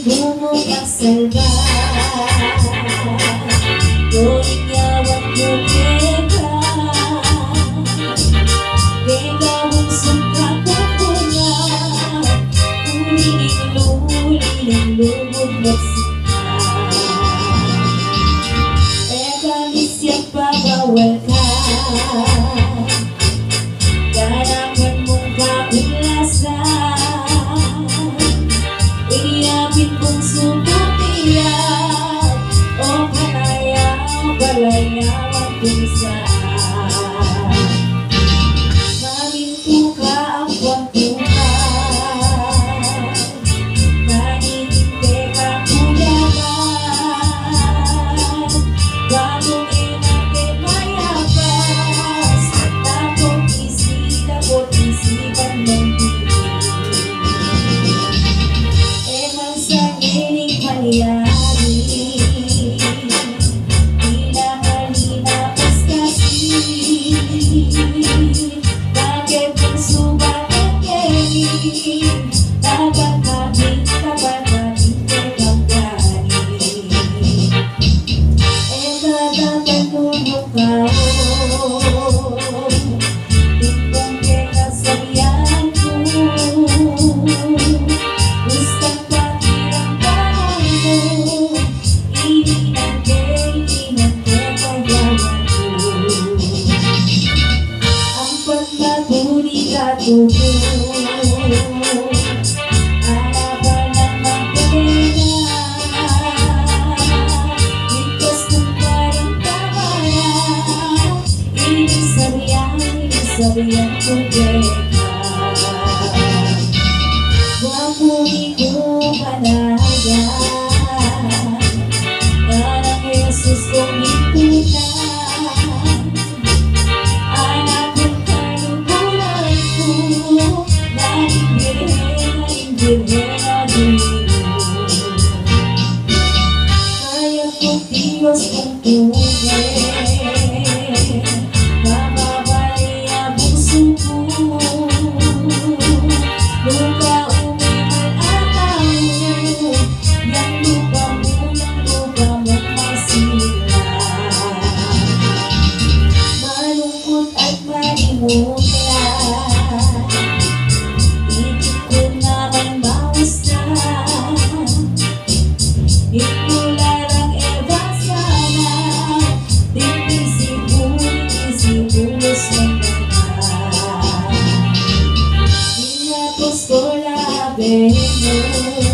bungo magsalba. Tuwing yawan ko teka, teka mong sumpa ko na, uliling lumog magsinta. Teka misyak pabawal ka, ganapan mong kaulasan, iyapin kong sumatiyak, o balayawan kung saan. Maminto ka ang kwantuhan, manitinte ka kuyaman, bagong inate mayapas, tapos isipan ng emang sa giling palyari, pinakalilapas kasi, bakit ang subakat keling, tapat natin tekang gani. Natatanong ka, tingkong kinasayan ko, gustang pakiramdaman mo, ininante kayawan ko. Ang pagmabuli ka tubo, harapan ng magpapena, ligtas ng karamdaman, inisabihan ko teka. Wapuni ko panayan, parang Jesus kong itunan, anak ng kalukuran ko, naging birhen na dino. Kaya kong Diyos kong tugay, mamabali ang puso ko, luka umiman ataw, yang lupa mo masira. Malungkot at malimutan, ibig ko naman maustan, ikularang eba sana, isipulos ng ganda. Inapos ko labi mo,